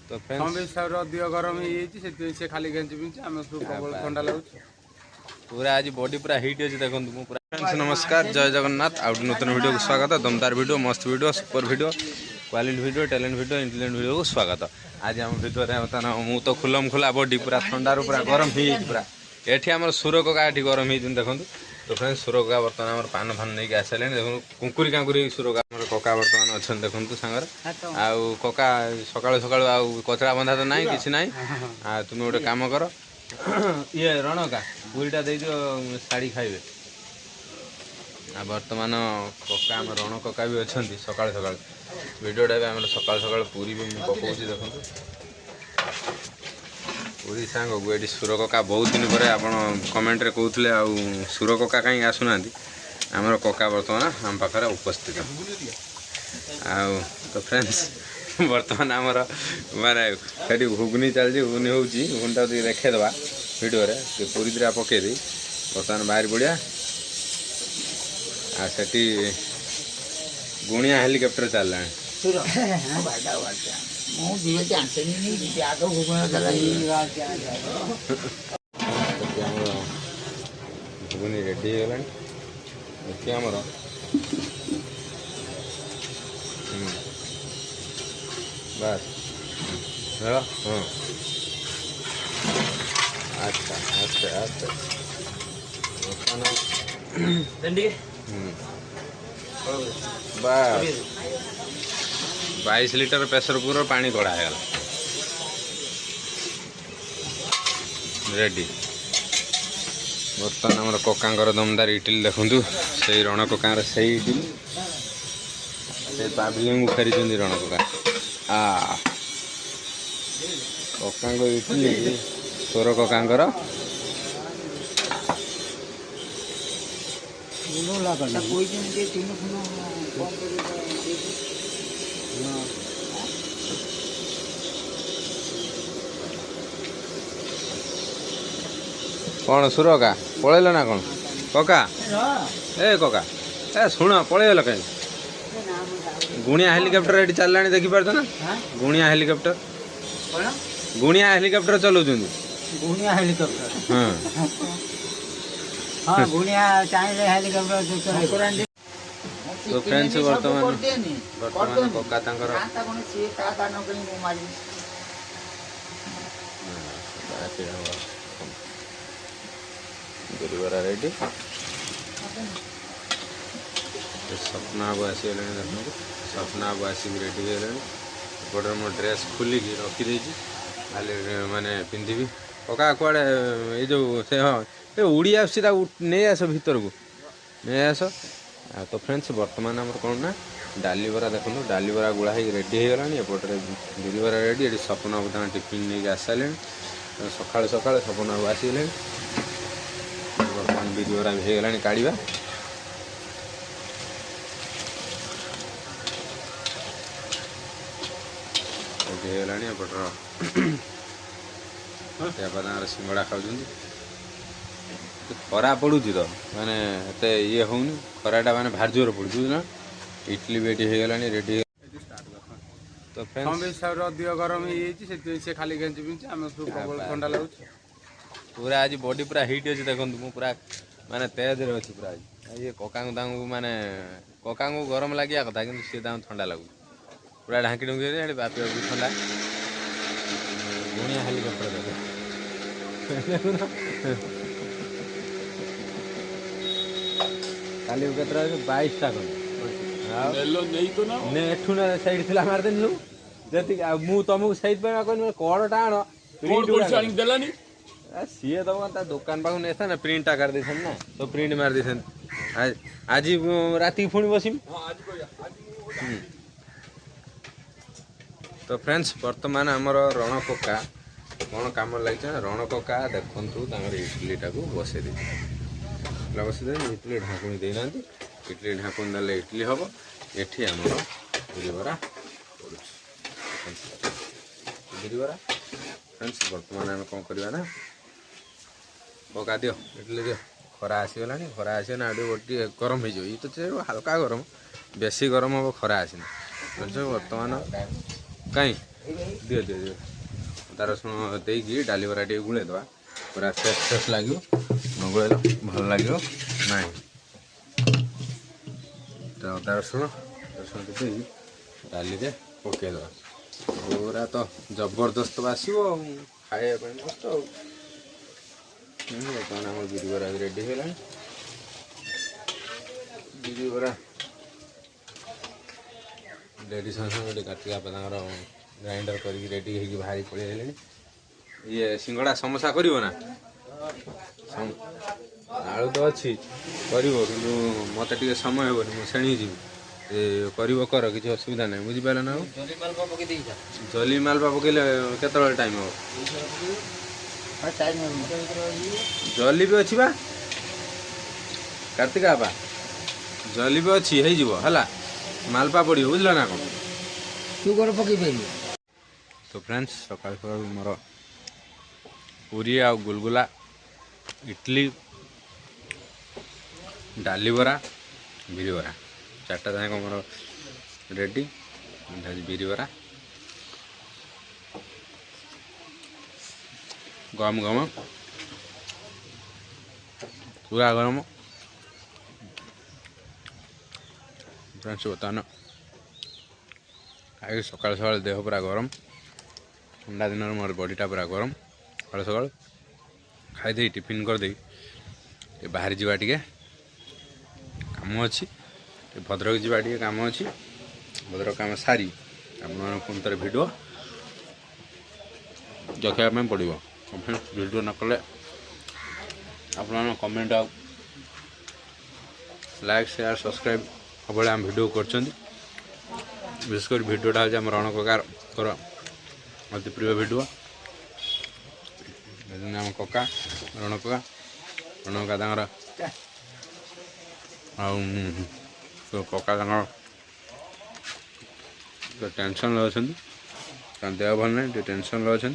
तो फ्रेंड्स अधिक गरम से खाली गंजी पिंच आम ठंडा लगुच पूरा आज बॉडी पूरा हिट अच्छे देखो पूरा। फ्रेंड्स नमस्कार, जय जगन्नाथ। आउट नूतन वीडियो को स्वागत। दमदार वीडियो, मस्त video, super video, quality video, talent video, intelligent video को स्वागत। आज आम वीडियो बर्तमान तो खुलम खुला बॉडी पूरा ठंडारू पूरा गरम हो पूरा ये आम सुर कका ये गरम हो देखो। तो फ्रेंड्स सुर कका बर्तमान पान फान नहीं आसारे देखो कुंकुरी कांकुरी सुर कका बर्तमान अच्छा देखो सांगर आउ कका सका सका कचरा बंधा तो ना कि ना तुम गोटे कम कर ये रणका पूरीटा दे दियो शाड़ी खाइबे। आ बर्तमान कका आम रण कका भी अच्छा सका सका वीडियोटा भी आम सका सका पूरी भी पकाऊँ देखो पूरी सांग को ये सुर कका बहुत दिन पर आप कमेंट रे कहते आउ सुर कका कहीं आसुना आमर कका बर्तमान आम पाखे उपस्थित आउ तो फ्रेंड्स बर्तमान आमर माने घुगनी चलती घुगनी होगुनटा देखेदवा वीडियो रे पूरी दिरा पकईदे बर्तमान बाहर पड़ा आ सेठी गुणिया हेलिकप्टर चलला घुगनी रेडी होगा देखिए आमर बस हाँ अच्छा अच्छा अच्छा बस 22 लीटर प्रेसर कुकर पानी कड़ा है रेडी। बर्तमान आम कका दमदार इडली देखु से रण कका से इडली से पाबिलिंग फेरी रण कका कका इडली सोर कका कौन सुर का पलैल ना कौन कका ए कका ए शुण पलैल कहीं गुणिया हेलिकप्टर ये चलला देखिपार ना गुणिया हेलिकप्टर गुणिया हेलिकप्टर चलाऊँ गुणिया हेलिकप्टर हाँ हाँ गुणिया चाहिए हेलिकप्टर तो फ्रेंड्स वर्तमान कका तांकर गुरुवार रेडी सपना अब आसीगले देखो सपना अब आसिक रेडी होगा मो ड्रेस खोलिकी रखीदे माने पिंधि कका कड़े ये जो से हाँ ये उड़ी आस नहीं आस भर को नहीं आस तो फ्रेंड्स बर्तमान आम कौन ना डाली बरा देखो डाली बरा गुड़ा हो रेडी हो गला एपटे बिरी बरा रेडी ये सपना बर्तमान टिफिन नहीं आस सारे सका सका सपना को आसीगले बर्तमान बिरी बरा भी हो गला काढ़ा होगा एपटर सिंगड़ा खाऊँ खरा पड़ू तो माने ये होनी खराटा माने भार जोर पड़ू ना इडली भी ये होगा रेडी तो फ्रेंड्स अधिक गरम से खाली गंजी पिंच आम ठंडा लगुच पूरा आज बॉडी पूरा हिट अच्छे देखो पूरा माने तेज रे अच्छी पूरा आज ये कका माने कका गरम लगे कथा कि सी ठंडा लगुच पूरा ढांकी ढुंकी बापी ठंडा गुणिया हेलिकप्टर काली केतरा 22टा एठू ना साइड थी मारदेन सब जी तुमको सही कहनी कड़ टाण सी तुम दुकान पाक नहीं था ना प्रिंट कर दे ना तो प्रिंट मार दे आज रात पुणी बसम तो फ्रेंड्स बर्तमान आमर रण कका कौन कम लगे रण कका देखु इडलीटा को बसई दे बसई दे इडली ढाकुणी देना इडली ढाकुणी देले इडली हम ये आमर बिरी बरा बिरी बरा फ्रेंड्स बर्तमान आम कौन करवा ना पका दियो इडली दियो खरा आसीगला खरा आस ना गोटे गरम हो ये तो हल्का गरम बेसी गरम हम खरा आसना बर्तमान कहीं दियो दियो दियो तार रसुण देकी डाली बरा टे गुले दवा पूरा फ्रेश फ्रेश लगे गुड़ेल भल लगे ना तो अदा रसुण रसुण दे डाली दे पकईदे पूरा तो जबरदस्त बासो खाइबा मस्त बर्तमान आम बिरी बरा रेडी है बिरी बरा रेडी संगे काटिका ग्राइंडर कर रेडी हो बाहरी पड़े ये सिंगड़ा समोसा कर ना आलू तो अच्छी कर मत समय हेनी मुझे शेणी जी कर किसी असुविधा ना बुझीपार ना जली मालपा पकड़े केत टाइम हम जली भी अच्छी बा कार्तिक आपा जली भी अच्छी है मालपा पड़ बुझल ना कौन तू कर पकई पार तो फ्रेंड्स सकाल सकाल मोर पूरी आ गुलगुला इडली डाली बरा बिरी बरा चार्टा जाक मोर रेडी बिरी बरा गम गम पूरा गरम फ्रेंड्स बर्तमान खाई सकाल सकाल देह पूरा गरम ठंडा दिन मोर बॉडीटा पूरा गरम सकाल सकाल खाईदे टिफिन करदे बाहर जावा टे काम अच्छी भद्रक जावा टे काम अच्छी भद्रक काम सारी पुणी थे भिड देखा पड़ो भिडियो न कले आप कमेंट आ लाइक शेयर सब्सक्राइब सब आम भिड कर विशेषकर भिडियोटा हूँ आम रण ककार अति प्रिय भिडियो आम कका रण कका तांगर कका टेंशन अच्छे देह भल ना टेंशन अच्छे